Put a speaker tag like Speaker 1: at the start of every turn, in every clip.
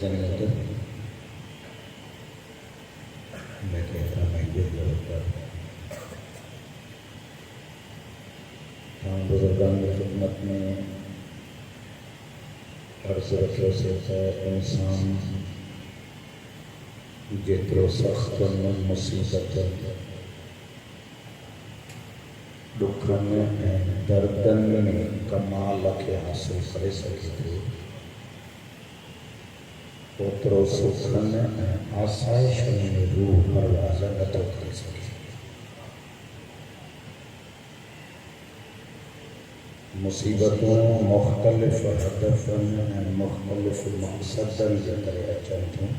Speaker 1: ज़मीन मैं कहता मैं ये लड़का बुजुर्गान की खिदमत में अर्ज़ रखियो से इंसान जेतिरो सख़्त मुसीबत दुखनि ऐं दर्दनि में कमाल खे हासिल करे सघे थो, ओतिरो सुखनि ऐं आसाइशुनि में रूह परवाज़ नथो करे सघे। मुसीबतों मुख़्तलिफ़ हदफ़नि ऐं मुख़्तलिफ़ मक़सदनि जे करे अचनि थियूं।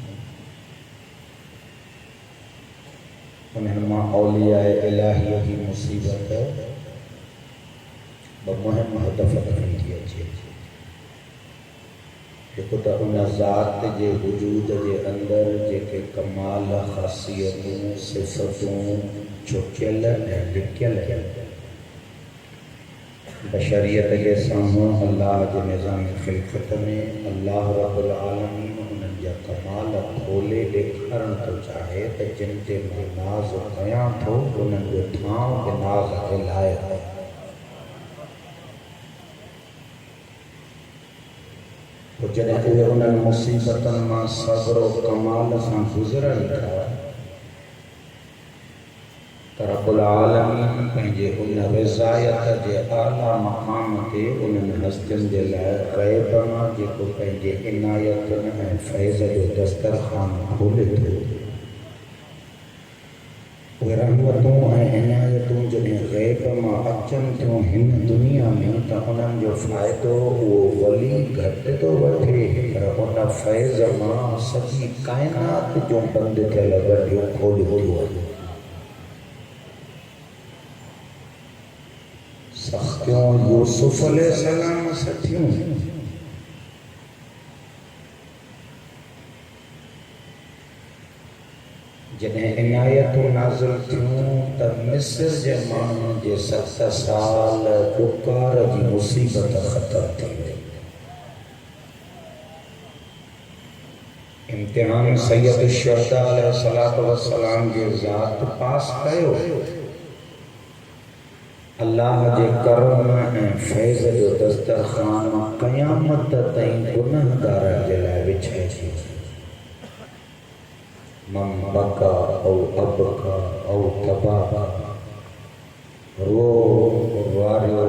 Speaker 1: उन्हनि मां औलियाए इलाहीअ जी मुसीबत ॿ मुहिम हदफ़ खणी थी अचे। हिकु त उन ज़ात जे वजूद जे अंदरि जेके कमाल ख़ासियतूं सिफ़तूं छुपियल ऐं लिकियल बशरियत के साम्हूं अल्लाह के निज़ाम ख़िलक़त में अल्लाह रब्बुल आलमीन उन्हनि जा कमाल खोले ॾेखारणु थो चाहे त जिन ते मां नाज़ कयां थो उन्हनि जो ठाव बि नाज़ जे लाइक़ु आहे। पोइ जॾहिं उहे उन्हनि मुसीबतनि मां सब्र कमाल सां गुज़रनि था त रब्बुल आलमीन पंहिंजे उन रिज़ायत जे आला मक़ाम ते उन्हनि हस्तियुनि जे लाइ ग़ैब मां जेको पंहिंजे इनायतुनि ऐं फैज़ जो दस्तरख़ान खोले थो, उहे रहमतूं ऐं इनायतूं जॾहिं ग़ैब मां अचनि थियूं हिन दुनिया में त उन्हनि जो फ़ाइदो उहो वली घटि थो वठे, पर उन फैज़ मां सॼी काइनात जूं बंदि थियल गॾियूं खोलियो थियूं। सख़्तियों यूसुफ अलैहिस्सलाम सठियूं, जॾहिं इनायतूं नाज़िल थियूं त मिस्र जे माण्हुनि जे 7 साल ॾुकार जी मुसीबत ख़तम थी वई। इम्तिहान सैयद शुहदा अलैहिस्सलातु वस्सलाम जे ज़ात पास कयो। अल्लाह जे करम ऐं फैज़ जो दस्तरख़ान क़यामत ताईं गुनहगारनि जे लाइ विछाइजी। मन बका औ अबका औ तबाका, रो वारियो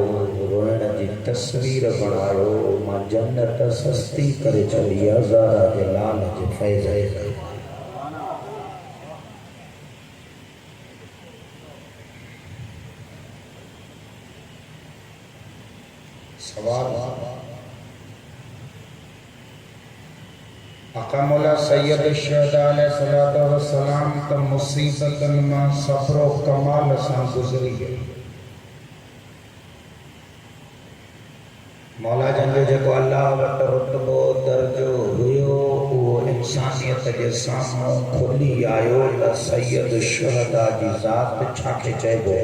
Speaker 1: रोइण जी तस्वीर बणायो, मां जन्नत सस्ती करे छॾी हज़ारा जे लाल जे फैज़ जे। सवाल अकामुल्ला सैयद शुहदा अलैहिस्सलातु वस्सलाम त मुसीबतन मां सब्र कमाल सां गुज़री गए। मौला जन जो जेको अल्लाह वटि रुतबो दर्जो हुयो उहो इंसानियत जे साम्हूं खुली आयो त सैयद शुहदा जी ज़ात छाखे चइबो।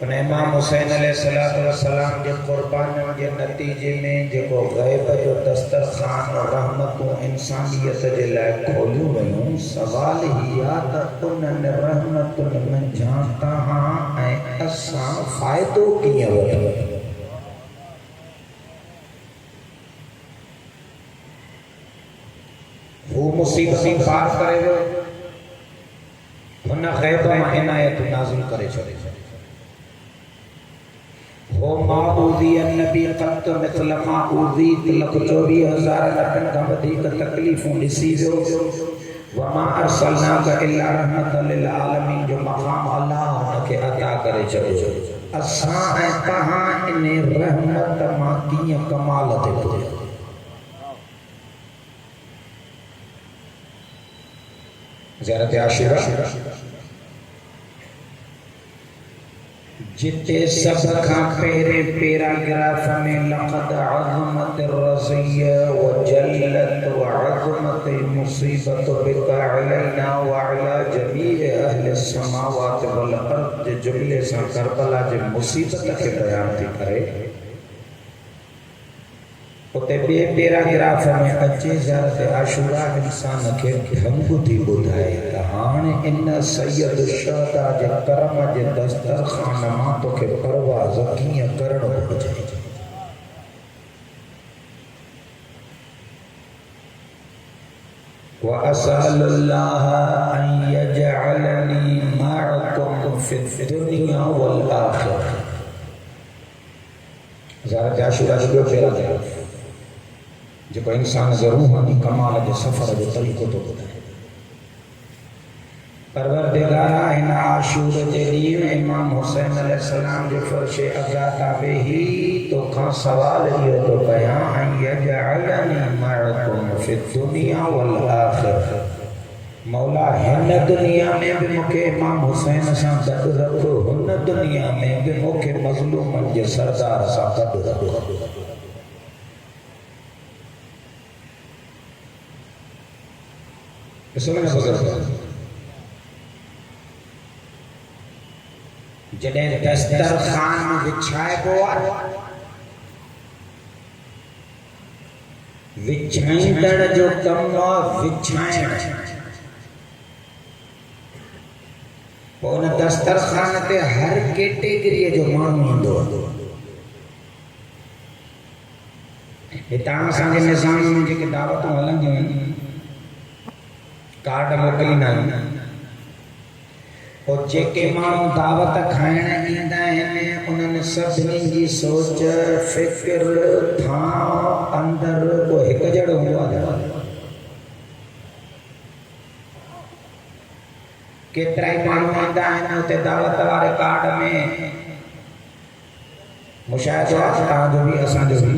Speaker 1: इमाम हुसैन अलैहिस्सलातु वस्सलाम जे क़ुर्बानियुनि जे नतीजे में जेको ग़ैब जो दस्तरखान रहमतूं इंसानियत जे लाइ खोलियूं वयूं, सवाल ही आहे त उन्हनि रहमतुनि मंझां तव्हां ऐं असां फ़ाइदो कीअं वठूं? हू मुसीबतूं पार करे वियो, हुन ग़ैब मां इनायत नाज़िल करे छॾे। हो माऊज़ी नबी क़त मिसल माऊज़ी 1,24,000 लखनि खां वधीक तकलीफ़ूं ॾिसी वियो। वमा अरसलनाका इल्ला रहमतल लिल आलमीन जो मक़ाम अल्लाह हुनखे अता करे छॾियो। असां ऐं तव्हां इन रहमत मां कीअं कमाल ते पुॼा? ज़ियारत आशूरा जिते सब खां पहिरें पैराग्राफ में लक़द अज़मत रज़िया व जल्लत व अज़मत मुसीबत बिका अलैना व अला जमीअ अहल समावात वल अर्द जे जुमले सां करबला जे मुसीबत खे बयान थी करे। उते ॿिए पैराग्राफ में अचे ज़ियारत आशूरा इंसान खे ढंग थी ॿुधाए त हाणे इन सैयद शुहदा जे करम जे दस्तरखान मां तोखे परवाज़ कीअं करणो घुरिजे। व असअलुल्लाह अन यजअलनी मअकुम फिद दुनिया वल आखिरह। ज़ियारत आशूरा जो ॿियो पैराग्राफ जेको इंसान जे रूहानी कमाल जे सफ़र जो तरीक़ो थो ॿुधाए। परवरदिगारा हिन आशूर जे ॾींहुं इमाम हुसैन अलैहिस्सलाम जे फ़र्श अज़ा ताबे ही तोखां सवाल इहो थो कयां ऐं यजअलनी मअकुम फिद दुनिया वल आखिरह। मौला हिन दुनिया में भी मूंखे इमाम हुसैन सां गॾु रख, हुन दुनिया में भी मूंखे मज़लूमनि जे सरदार सां गॾु रख। जॾहिं दस्तरखान विछाइबो आहे, विछाईंदड़ जो कमु आहे विछाइण। पोइ उन दस्तरखान ते हर कैटेगरीअ जो माण्हू ईंदो आहे। हितां असांजे निज़ाम में जेके दावतूं हलंदियूं आहिनि, कार्ड मोकिलींदा आहिनि, पोइ जेके माण्हू दावत खाइण ईंदा आहिनि उन्हनि सभिनी जी सोच फ़िक्र थां अंदरि को हिकु जहिड़ो हूंदो आहे। केतिरा ई माण्हू ईंदा आहिनि उते दावत वारे कार्ड में मुशाहिदो आहे तव्हांजो बि असांजो बि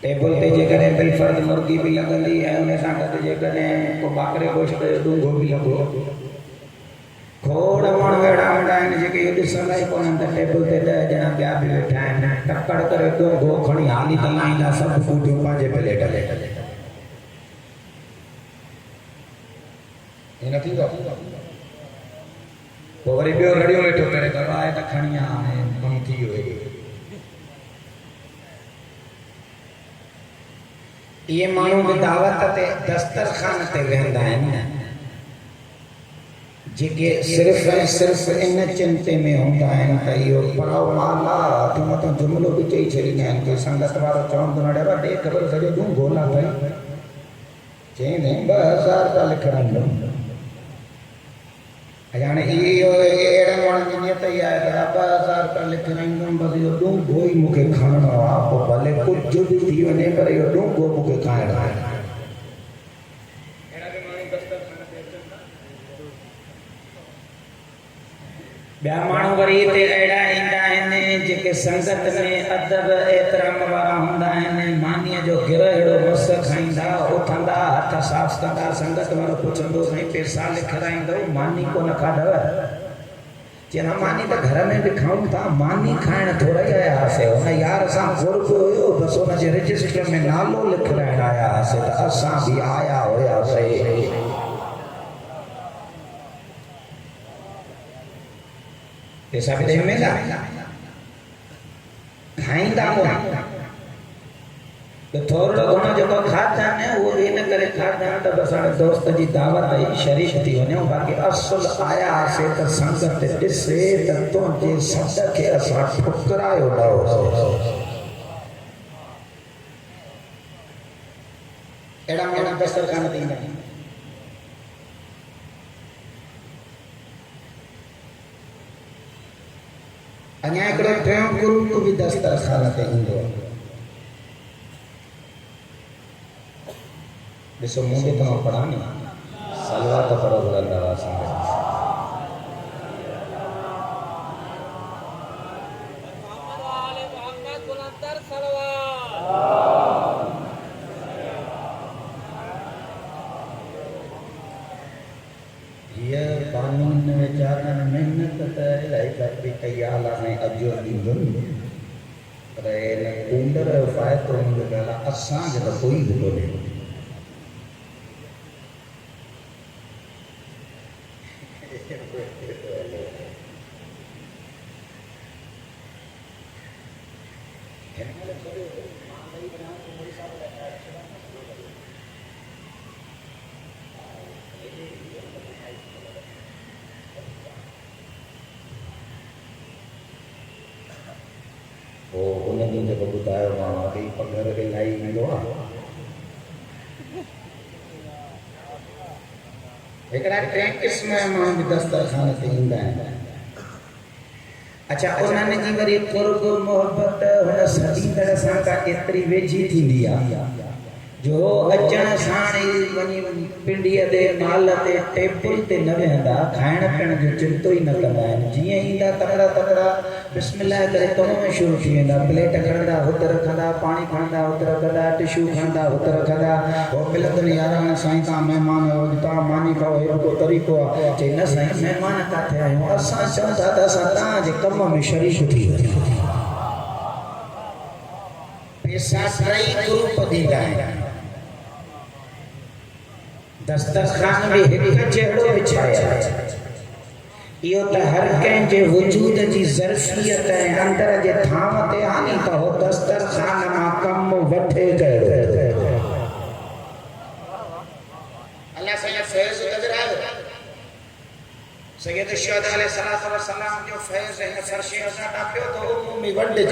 Speaker 1: टेबल ते जेकॾहिं बिलफर्द मुर्गी बि लॻंदी ऐं उन सां गॾु जेकॾहिं को ॿाकरे गोश्त जो ॾूंघो बि लॻो, खोड़ माण्हू अहिड़ा हूंदा आहिनि जेके इहो ॾिसंदा ई कोन्हनि त टेबल ते 10 ॼणा ॿिया बि वेठा आहिनि, टकड़ करे ॾूंघो खणी हाली त लाहींदा सभु कूटियूं पंहिंजे प्लेट में। हीअं न थींदो? पोइ वरी ॿियो रड़ियो वेठो करे त आहे त खणी आ हाणे कमु थी वियो। ये माण्हू बि दावत ते दस्तरखान ते वेंदा आहिनि जेके सिर्फ़ ऐं सिर्फ़ इन चिंते में हूंदा आहिनि त इहो पराओ माल आहे। हथ मथां जुमिलो बि चई छॾींदा आहिनि कि संगत वारो चवंदो न ॾेवा ॾे ख़बर सॼो तूं ॻोल्हा पई चईं 2000 रुपया लिखंदुमि। हाणे इहो अहिड़े माण्हुनि जी नियत ई आहे त 2000 रुपया लिखाईंदुमि, बसि इहो ॾूंघो ई मूंखे खणणो आहे, पोइ भले कुझु बि थी वञे पर इहो ॾूंघो मूंखे खाइणो आहे। ॿिया माण्हू वरी हिते अहिड़ा ईंदा आहिनि
Speaker 2: जेके संगत में अदब एतराम वारा हुंदा आहिनि मानीअ जो गिरहड़ो मस खाईंदा उथंदा हथ साफ़ कंदा संगत वारो पुछंदो साईं पैसा लिखाराईंदो मानी कोन खाधव चवंदा मानी त घर में बि खाऊं था मानी खाइण थोरा ई आया हुआसीं हुन यार असां घुर्ब हुयो बसि हुनजे रजिस्टर में नालो लिखाइण आया हुआसीं त असां बि आया हुयासीं पैसा बि ॾेई वेंदा खाईंदा कोन तो थोरो घणो जेको खाधा न उहो बि इन करे खाधा त बसि हाणे दोस्त जी दावत आई शरीक थी वञूं बाक़ी असुल आया हुआसीं त संगत ॾिसे त तुंहिंजे सद खे असां ठुकरायो न होसीं अहिड़ा माण्हू दस्तरखान ते ईंदा आहिनि अञा हिकिड़ो टियों ग्रुप बि दस्तरखान ते ईंदो आहे ॾिसो मुंहिंजे तव्हां पढ़ा न सलवात पढ़ो घुरंदा हुआसीं हीअ कानून वीचारनि महिनत त इलाही कई तयार आहे अॼु ॾींदुमि पर हिन कूंडर जो फ़ाइदो हूंदो ॻाल्हि आहे असांखे त कोई बि कोन्हे उन ॾींहुं जेको ॿुधायो मां वरी पघर इलाही ईंदो आहे हिकिड़ा टे क़िस्म जा माण्हू बि दस्तरखान ते ईंदा आहिनि अच्छा उन्हनि जी वरी क़ुर्ब मोहबत हुन सदींदड़ सां का एतिरी वेझी थींदी आहे जो अचण साण ई वञी पिंडीअ ते माल ते टेबल ते न वेहंदा खाइण पीअण जो चिंतो ई न कंदा आहिनि जीअं ईंदा तकड़ा तकड़ा बिस्मिल्लाह करे कम में शुरू थी वेंदा प्लेट खणंदा हुते रखंदा पाणी खणंदा हुते रखंदा टिशू खणंदा हुते रखंदा पोइ मिलंदनि यार साईं तव्हां महिमान आहियो तव्हां मानी खाओ अहिड़ो को तरीक़ो आहे चई न साईं महिमान किथे आहियूं असां चऊं था त असां तव्हांजे कम में शरीक थी वञूं पैसा टई ग्रुप ॾींदा आहिनि दस्तरखान भी हिक जहिड़ो विछाया इहो त हर कंहिंजे वजूद जी ज़र्फियत ऐं अंदर जे थाम ते आनी त हो दस्तरखान मां कम वठे कहिड़ो अल्लाह सैयद फैज़ नज़र आयो सैयद शुहदा अलैहिस्सलातु वस्सलाम जो फैज़ हिन फर्श अज़ा पियो त उम्मी वंडे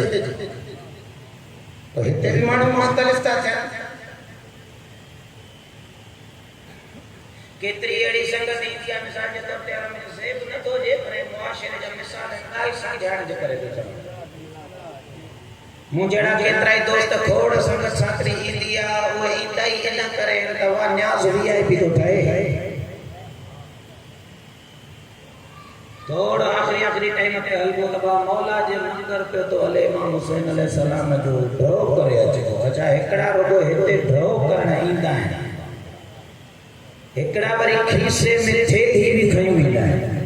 Speaker 2: तो हिते भी माण्हू मुख़्तलिफ़ था थियनि केतरी अड़ी संगत इंडिया मिसाल जे तौर ते में ज़ेब न तो जे पर मुआशरे जा मिसाल ॻाल्हि सां ध्यान जे करे थो चवां मूं जहिड़ा केतिरा ई दोस्त खोड़ संगत साथी ईंदी आहे उहे ईंदा ई इन करे त उहा न्याज़ VIP थो ठहे थोड़ा आखिरी टाइम ते हलबो त मौला जे मंदर पे तो हले इमाम हुसैन अलैहिस्सलाम जो ड्रॉ करे अचे अच्छा हिकिड़ा रुगो हिते ड्रॉ करण ईंदा आहिनि हिकिड़ा वरी खीसे में थेली भी खयूं ईंदा आहिनि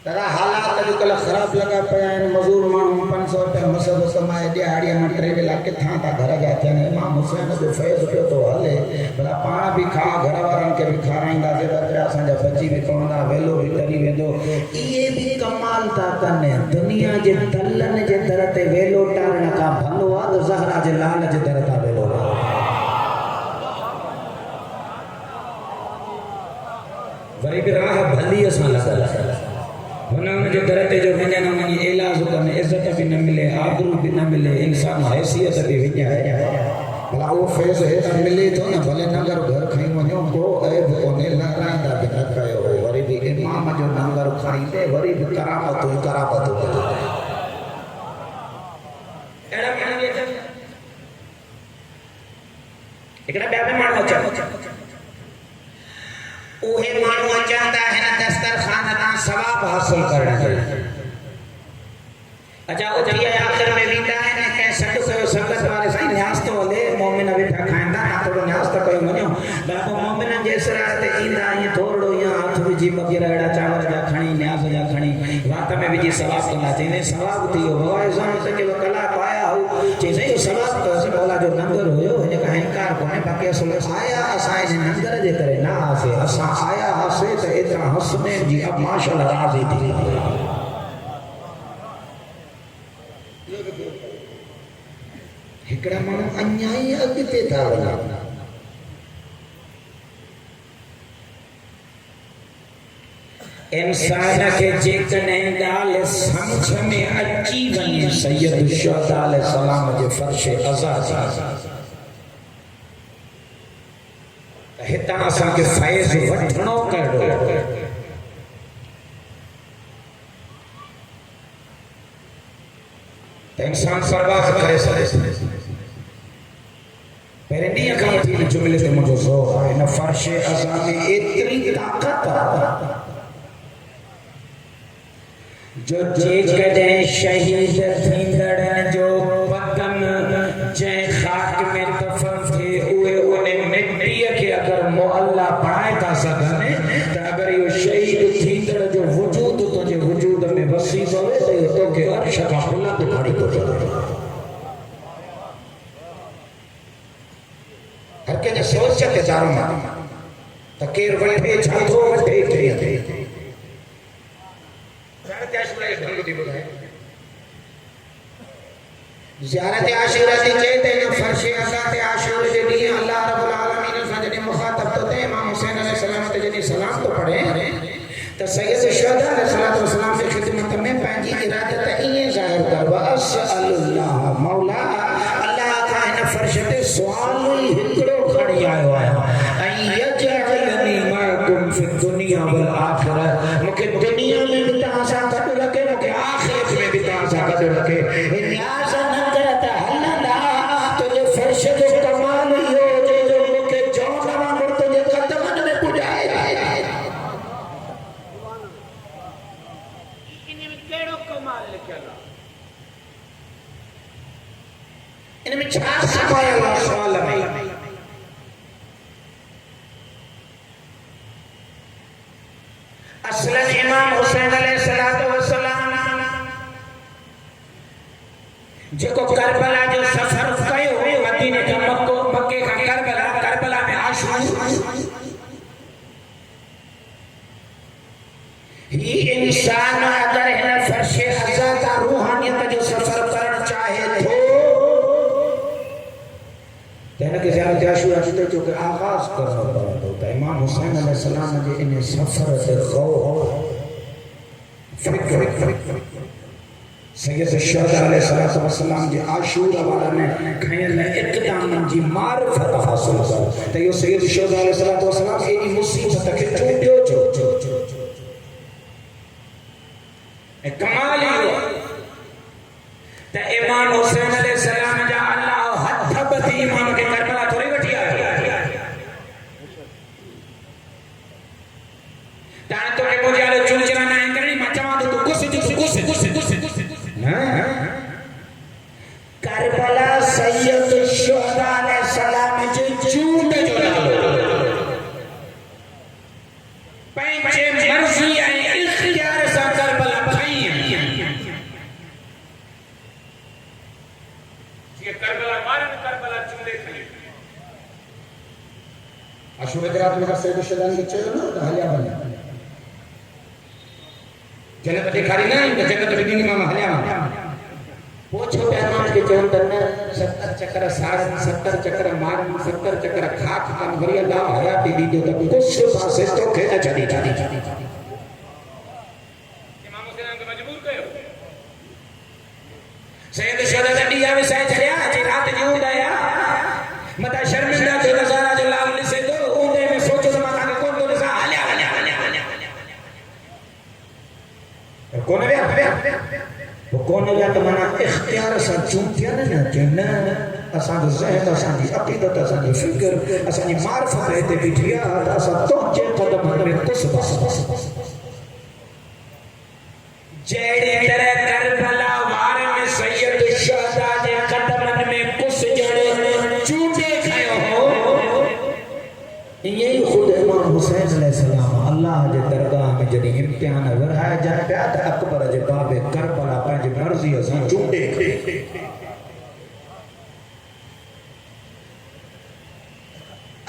Speaker 2: तरा हालात अॼुकल्ह ख़राब लॻा पिया आहिनि मज़दूर माण्हू 500 रुपया मसद कमाए ॾियाड़ीअ में 3 वेला किथां था घर जा थियनि इमाम हुसैन जो फैज़ पियो थो हले भला पाण बि खा घर वारनि खे बि खाराईंदासीं बचिड़ा असांजा बची बि पवंदा वेलो बि तरी वेंदो इहे बि कमाल था कनि दुनिया जे दलनि जे दर ते वेलो टारण खां भलो आहे त ज़हरा जे लाल जे दर तां वेलो वरी बि राह भली असां लॻल हुन जो दर ते जो वञण वञी इलाज कनि इज़त बि न मिले आबरू बि न मिले इंसान हैसियत बि विञाए भला उहो फैज़ हेॾा मिले थो न भले नंगर घर खणी वञो को ऐब कोन्हे लहराईंदा बि न कयो वरी बि इमाम जो नंगर खाईंदे वरी बि करामतूं करामतूं अहिड़ा माण्हू हिकिड़ा ॿिया बि माण्हू अचनि उहे माण्हू अचंदा हिन दस्तरखान तां सवाब हासिल करण जो। अच्छा उथी आखिर में वेंदा आहिनि कंहिं सॾु कयो संगत वारे साईं न्यास थो हले मोमिन वेठा खाईंदा तव्हां थोरो न्यास त कयो वञो बाबा मोमिननि जे सिराए ते ईंदा ईअं थोरो ईअं हथ विझी वग़ैरह अहिड़ा चांवर जा खणी न्यास जा खणी वात में विझी सवाब कंदा चईंदे सवाब थी वियो बाबा इज़ाम त के कलाक आया हो चई साईं सवाब कयोसीं मौला जो लंगर हुयो हिन खां इनकार कोन्हे बाक़ी असुल आया असां हिन लंगर जे करे न आसे असां आया हासे त एतिरा हसने जी अब माशाअल्लाह राज़ी थी हिकड़ा माण्हू अञा ई अॻिते था वञनि इंसान खे जेकॾहिं ॻाल्हि सम्झ में अची वञे सैयद शुहदा अलैहिस्सलाम जे फर्श अज़ा जी त हितां असांखे फैज़ वठणो कहिड़ो त इंसान परवाह करे सघे पहिरें ॾींहं खां वठी हिन जुमिले ते मुंहिंजो ज़ोर आहे हिन फर्श अज़ा में एतिरी ताक़त आहे जो जेकॾहिं शहीद थींदड़नि जो बदन जंहिं ख़ाक में दफ़न थिए उहे उन मिटीअ खे अगरि मुअल्ला बणाए था सघनि त अगरि इहो शहीद थींदड़ जो वजूद तुंहिंजे वजूद में वसी पवे त इहो तोखे अर्श खां बुलंद खणी थो छॾे हर कंहिंजे सोच ते दारो मार त केरु वठे छा थो वठे कीअं थिए ज़ियारत आशूरा थी चए त हिन फर्श अज़ा ते आशूर जे ॾींहुं अल्लाह रब्बुल आलमीन सां जॾहिं मुख़ातब थो थिए इमाम हुसैन अलैहिस्सलाम ते जॾहिं सलाम थो पढ़े त सैयद शुहदा अलैहिस्सलाम जी ख़िदमत में पंहिंजी इरादत ईअं ज़ाहिर कर वअस्अलुल्लाह मौला अल्लाह खां हिन फर्श ते सुवाल ई हिकिड़ो खणी आयो आहियां ऐं यजअलनी मअकुम फी दुनिया वल आखिरह मूंखे दुनिया में भी तव्हां सां गॾु रखे मूंखे आख़िरत में भी तव्हां सां गॾु रखे न्याज़ न कर त हलंदा तुंहिंजे फर्श जो कमाल इहो हुजे जो मूंखे जो तव्हां मुड़ तुंहिंजे क़दमनि में पुॼाए इन में कहिड़ो कमाल लिखियल आहे इन में छा समायल आहे सवाल में असलन इमाम हुसैन अलैहिस्सलाम जेको करबला जो सफर कयो मदीने खां मक्के खां करबला में आशूर ही इंसान अगर हिन फर्श अज़ा तां रूहानियत जो सफर करण चाहे थो त हिनखे ज़ियारत आशूरा जो के आगाज़ करणो पवंदो त इमाम हुसैन अलैहिस्सलाम जे इन सफर ते ग़ौर फिक्र सैयद शुहदा अलैहिस्सलाम जे आशूरा वारनि में खयल इक़दामनि जी मारिफत हासिल कर त इहो सैयद शुहदा अलैहिस्सलाम एॾी मुसीबत खे चूंडियो छो ऐं कमाल इहो त इमाम हुसैन अलैहिस्सलाम जा अल्लाह हथ ॿधी इमाम खे करबला थोरी वठी आयो ताणे तोखे मुंहिंजे हाल चुलचरा न करणी मां चवां त तूं गुस करबला सैयद शुहदा अलैहिस्सलाम जे चूंड जो नालो पंहिंजे मर्ज़ी ऐं इख्तियार सां करबला खई जीअं करबला मारन करबला चूंडे खई आशूर जे रात में सैयद शुहदा खे चयो न त हलिया वञा जन्नत ॾेखारी न त जन्नत बि ॾिनी मां हलिया वञा पोछो पैरवान के चवन त न 70 चक्कर साड़न 70 चक्कर मारन 70 चक्कर खाक कन वरी अल्लाह हयाती दी तो कुछ पासे तो खे न छडी इमाम हुसैन के मजबूर कयो सैयद शुहदा दी आवे साईं छड़या जे रात जी उड़ाया मता शर्मिंदा जो नजारा जो लाल से तो ऊंदे में सोचो त मां के कोन तो नसा हलिया कोन वे वो कौन है तो मना इख्तियार से चूंटिया न न असा जो ज़हन असा जी अकीदत असा जी फिक्र असा जी मारिफत है ते बिठिया असा तो जे कदम जहिड़ी तरह करबला वार में सैयद शुहदा जे कदमनि में कुस जड़े चूंडे खयो हो यही खुद इमाम हुसैन अलैहिस्सलाम अल्लाह जे दरगाह में जॾहिं इम्तिहान वराए जन पिया त अकबर जे बाबे करबला पंहिंजी मर्ज़ीअ सां चूंडे खयो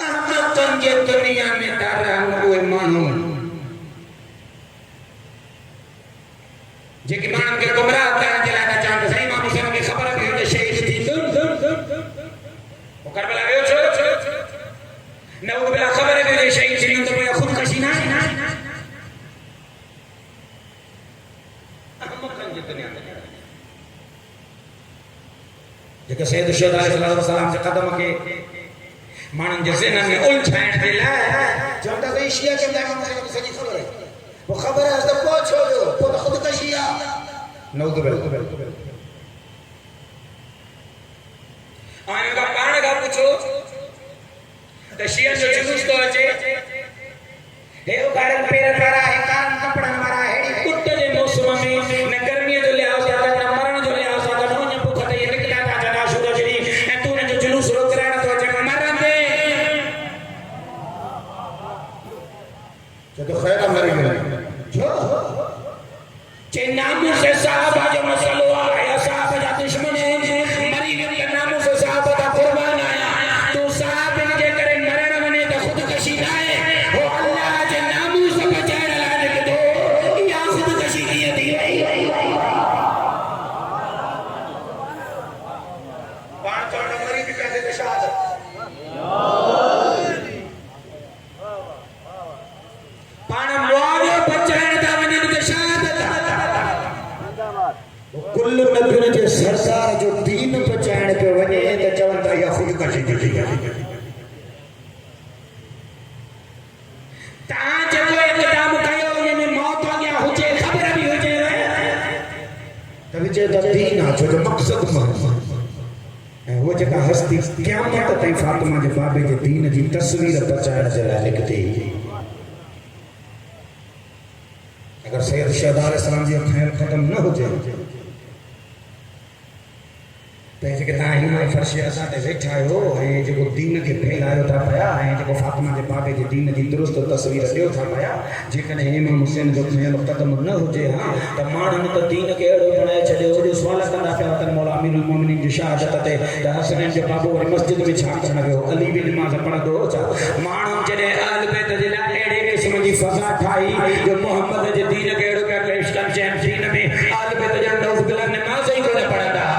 Speaker 2: अहमदन जे दुनिया में तारा उहे माण्हू जेके माण्हुनि खे गुमराह करण जे लाइ था चवनि त साईं इमाम हुसैन खे ख़बर बि हुजे शहीद थी पोइ करबला वियो छो न उहो भला ख़बर बि हुजे शहीद थी त पोइ ख़ुदकशी न आहे अहमदन जे दुनिया में जेके सैयद शुहदा अलैहिस्सलाम जे क़दम खे माण्हुनि जे ज़हननि में उलझाइण जे लाइ चवंदा त शिया खे इमाम हुसैन खे सॼी ख़बर आहे वो खबर है तो पहुंच हो गयो वो तो खुद कशिया नौद बेल आने का पाण का पूछो तो शिया जो जुलूस तो अचे हे वो कारण पेर वाला है कान कपड़ा वाला है कुत्त जे मौसम में न गर्मी जो लिहाज या न मरण जो लिहाज या न न भूख ते निकला था जना शुरू जड़ी ए तू ने जो जुलूस रोक रहना तो जग मरण दे जो तो खैर मर गए जे नामों से साहबा जो मसलो आया साहबा जा दुश्मन मरी गए के नामों से साहबा का कुर्बान आया तो साहब इनके करे मरण बने तो खुदकशी लाए हो अल्लाह जे नामों से बचाने लाने के दो या खुदकशी की दी बाण चढ़ने मरी भी पैसे के शहादत पाण मुआविया बचाने दा वने के शहादत कुल नबियुनि जे सरदार जो दीन बचाइण पे वञे त चवंदा या खुदकशी थी तव्हां जेको इक़दाम कयो हुन में मौत अॻियां हुजे ख़बर बि हुजे त विचे त दीन आहे छो जो मक़सद मां ऐं उहा जेका हस्ती क़यामत ताईं फातिमा जे बाबे जे दीन जी तस्वीर बचाइण जे लाइ निकिती अगर सैयद शुहदा अलैहिस्सलाम जी ख़ैर ख़त्म न हुजे पैसे के ताही में फर्श असा ते वेठा आयो ऐं जेको दीन खे फैलायो था पिया ऐं जेको फातिमा जे बाबे जे दीन जी दुरुस्त तस्वीर ॾियो था पिया जेकॾहिं इमाम हुसैन जो खयल क़दम न हुजे हा त माण्हुनि त दीन खे अहिड़ो बणाए छॾियो जो सुवाल कंदा पिया त मौला अमीरुल मोमिनीन जी शहादत ते त हसनैन जो बाबो वरी मस्जिद में छा करण वियो अली बि नमाज़ पढ़ंदो छा माण्हुनि जॾहिं अहल बैत जे लाइ अहिड़े क़िस्म जी फ़ज़ा ठाही जो मोहम्मद जे दीन खे अहिड़ो पिया पेश कनि चइनि दीन में अहल बैत जा नौज़ बिला नमाज़ ई कोन पढ़ंदा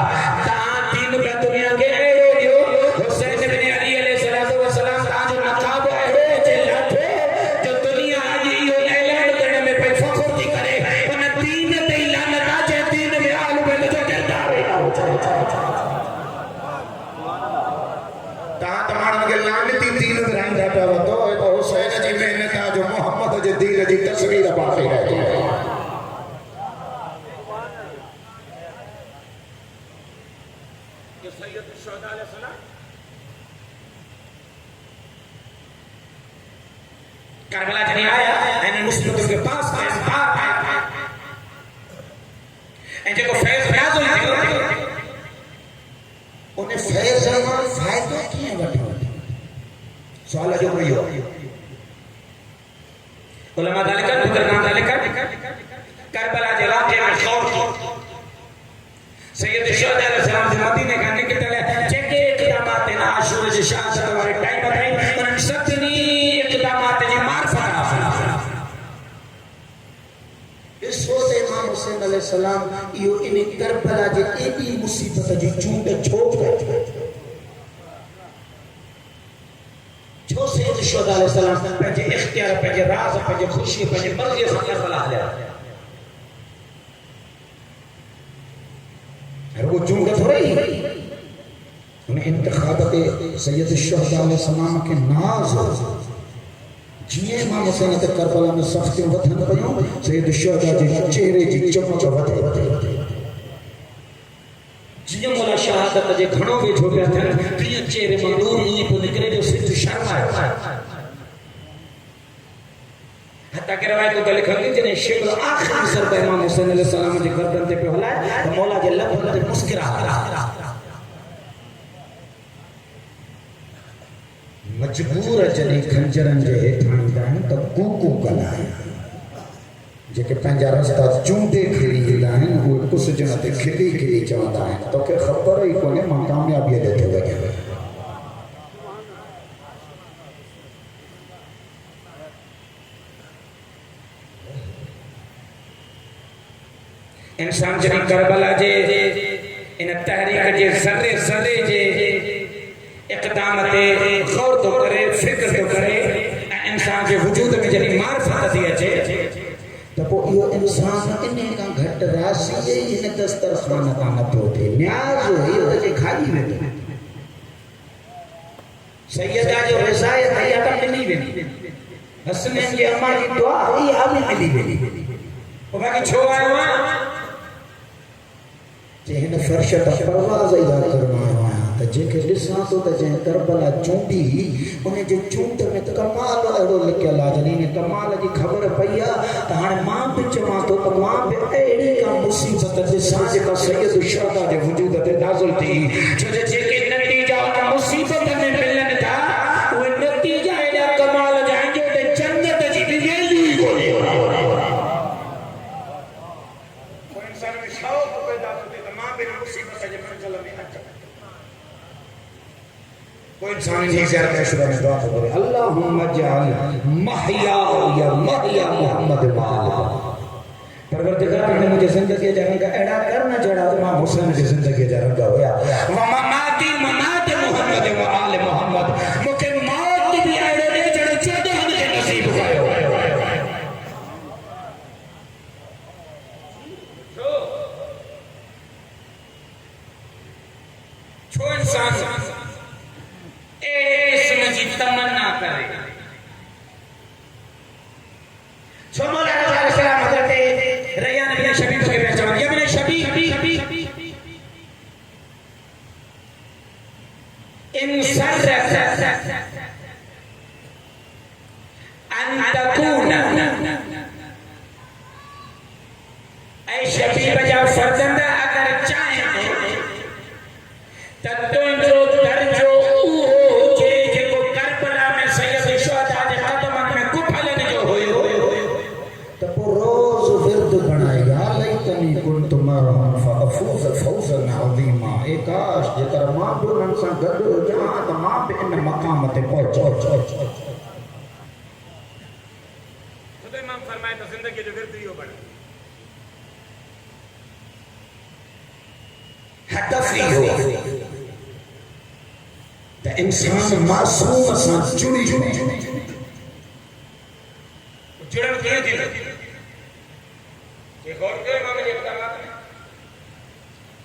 Speaker 2: दुनिया के एड़ो दियो हुसैन बिन अली अलैहिस्सलातु वस्सलाम ताजो नकाब एड़ो जे लाठो जो दुनिया आज यो ऐलान करने में पे फख्र थी करे उन दीन ते लानत आ जे दीन में आल बैत जो किरदार है ता तमाम के लानती दीन में रहंदा पिया तो हुसैन जी मेहनत आ जो मोहम्मद जे दीन जी तस्वीर बाक़ी रह गई सैयद शुहदा अलैहिस्सलाम करबला जने आया एने मुस्लिम के पास आया एन जेको फैज नाज़िल थियो उन्हें फैज मां फ़ाइदो कीअं वठो सवाल जो इहो उलमा दालिका बुज़ुर्गान दालिका करबला जे वाक़े में ख़ौफ सैयद शुहदा अलैहिस्सलाम से मदीने का निकले जेके इक़दामात ना आशूर जी शहादत वाले टाइम में उन्हनि सभिनी इक़दामात जी मार्फत हासिल ॾिसो त इमाम हुसैन अलैहिस्सलाम इहो इन करबला जे एॾी मुसीबत जी चूंड छो कयो छो सैयद शुहदा अलैहिस्सलाम पंहिंजे इख्तियार पंहिंजे राज़ पंहिंजे ख़ुशी पंहिंजे मर्ज़ी सां करबला हलिया वो चूंड थोड़ी उन्हें इंतखाब ते सैयद शुहदा अलैहिस्सलाम के नाज जिए इमाम हुसैन ते करबला में सख्तियों वधन पयूं सैयद शुहदा जे चेहरे जी चमक वधे जिए मोला शहादत जे घणो वेठो पिया थियनि तीअं चेहरे मां नूर ईअं पियो निकिरे जो सिज शर्मायो हत्ता के रवायत तो लिखल थी जने शिबल आखिरी ज़रबा इमाम हुसैन अलैहि सलाम जे गर्दन ते पे हलाए तो मौला जे लब ते मुस्कुरा मजबूर जने खंजरन जे हेठां ईंदा आहिनि त कूकू कंदा आहिनि जेके पंहिंजा रस्ता चूंडे खिली ईंदा आहिनि उहे कुछ ॼण ते खिली खिली चवंदा आहिनि तोखे ख़बर ई कोन्हे मां कामयाबीअ ॾे थो वञां इंसान जॾहिं करबला जे इन तहरीक जे ज़र्रे ज़र्रे जे इक़दाम ते गौर थो करे फिक्र थो करे ऐं इंसान जे वजूद में जॾहिं मारिफत थी अचे त पोइ इहो इंसान इन खां घटि राशि जे इन दस्तरखान तां नथो थिए न्याज़ इहो जे खाई वेंदो सैयदा जो रिसायत इहा त मिली वेंदी हसनैन जे अम्मा जी दुआ इहा बि मिली वेंदी पोइ बाक़ी छो आयो आहे जे हिन फर्श त परवाज़ इदा करणो आहियां त जेके ॾिसां थो त जंहिं करबला चूंडी उन जे चूंड में त कमाल अहिड़ो लिखियल आहे जॾहिं इन कमाल जी ख़बर पई आहे त हाणे मां बि चवां थो त मां बि अहिड़ी का मुसीबत ॾिसां जेका सैयद शुहदा जे वजूद ते नाज़िल थी छो जो जेके नतीजा उन मुसीबत में मिलनि था उहे नतीजा एॾा कमाल जा आहिनि जो त जन्नत जी बि वैल्यू ई कोन्हे कोई इंसान में शौक़ पैदा थो थिए त मां बि मुसीबत जे मंज़िल में अचां कोई इंसान जी ज़ियारत में शुरू में दुआ करे अल्लाहुम्मा जअल महया या महया मोहम्मद वाल परवरदिगार ने मुझे जिंदगी जा रंग एड़ा कर न जड़ा मां हुसैन जी जिंदगी जा रंग होया व ममाती ममात मोहम्मद व आल मोहम्मद मुके मौत भी एड़े दे जड़े चोदे हन के नसीब कयो छो इंसान तमन्ना करे छो मौला सलाम हजरत रैयान बिन शबीब के पहचान ये बिन शबीब इन सरत अन तकून ऐ शबीब जा फर्जंद अगर चाहे तो तुझो दर्जो फफूज फौजन अज़ीमा काश जेकर मां बि उन्हनि सां गॾु हुजां त मां बि इन मक़ाम ते पहुचां खुद इमाम फरमाए तो जिंदगी जो विर्द इहो बणे हदफ इहो त इंसान मासूम सां जुड़ी जुड़ण कीअं थींदो ये गौर कयो इमाम जे इक़दामात में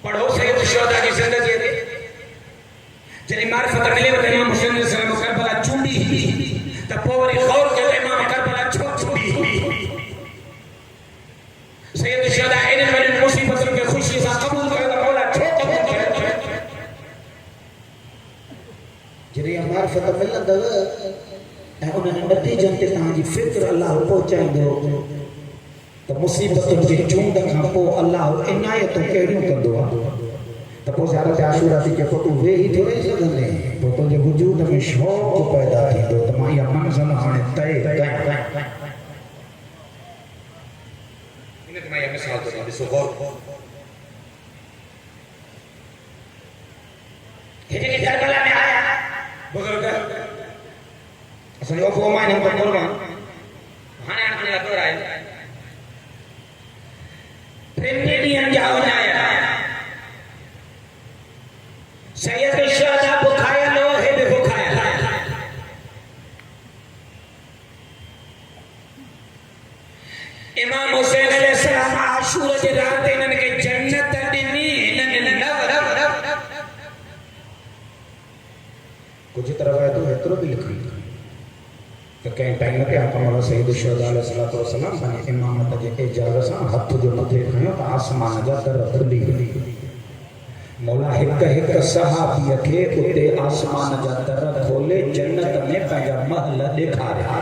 Speaker 2: पढ़ो सैयद शुहदा की जिंदगी दे जॾहिं मारिफत मिले त इमाम हुसैन अलैहि करबला चूंडी त पोइ वरी गौर कयो इमाम करबला छो चूंडी सैयद शुहदा इन वॾी मुसीबतुनि खे ख़ुशी सां क़बूल कयो त मौला छो क़बूल कयो जॾहिं मारिफत मिलंदव ऐं उन्हनि नतीजनि ते तव्हांजी फिक्र अलाह पहुचाईंदो तो मुसीबतुनि जे चूंड खां पोइ अल्लाह इनायतूं कहिड़ियूं कंदो आहे त पोइ ज़ारत आशूरा थी पोइ तूं वेही थोरे सघंदे पोइ तुंहिंजे वजूद में शौक़ पैदा थींदो त मां इहा मंज़िल हाणे तय कयां इन ते मां इहा मिसाल थो ॾियां ॾिसो गौर हे जेके करबला में आया बुज़ुर्ग असांजो पोइ मां हिननि खे क़ुर्बान हाणे हाणे दौर आहे सैयद शुहदा बुखाया लो है बे बुखाया इमाम हुसैन अलैहि सलाम आशूरा जे रात इन्हनि खे जन्नत ॾिनी इन्हनि न कुछ तरह तो एतिरो बि लिखी त कंहिं टाइम ते आक़ा सैयद शुहदा अलैहि सलाम पंहिंजे इमामत जे एजाज़ सां हथ जो मथे खयो त आसमान जा दर खुली मौला हिक हिक सहाबीअ खे उते आसमान जा दर खोले जन्नत में पंहिंजा महल ॾेखारिया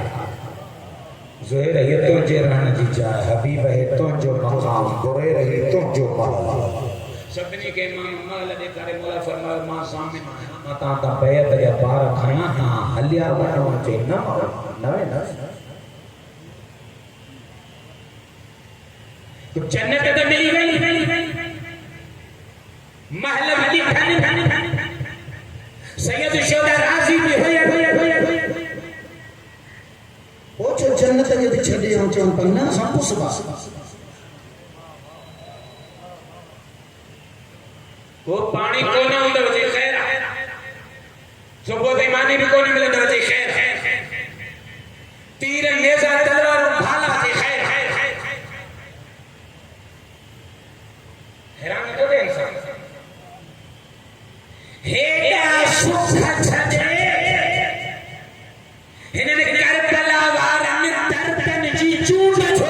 Speaker 2: ज़ोहिर ये तो जे रहण जी चाह हबीब है तो जो मकाम गोरे रही तो जो महल सभिनी के महल दे करे मौला फरमायो मां सामने माता ता बैत जा बार खया ता हलिया वणो जे न नवे न तो जन्नत तो मिली गई महल हली धन सैयद शोदा राजी भी होया ओ जो जन्नत जे छडे हम चोन पन्ना सब सुबह वो पानी को ना उंदर जे खैर सुबह दी मानी भी को नहीं मिले जे खैर तीर नेजा तलवार भाला जे खैर हैरान तो दे इंसान हेडा सुख छजे इन्हें करबला वारन दर्दन जी चूड़ छो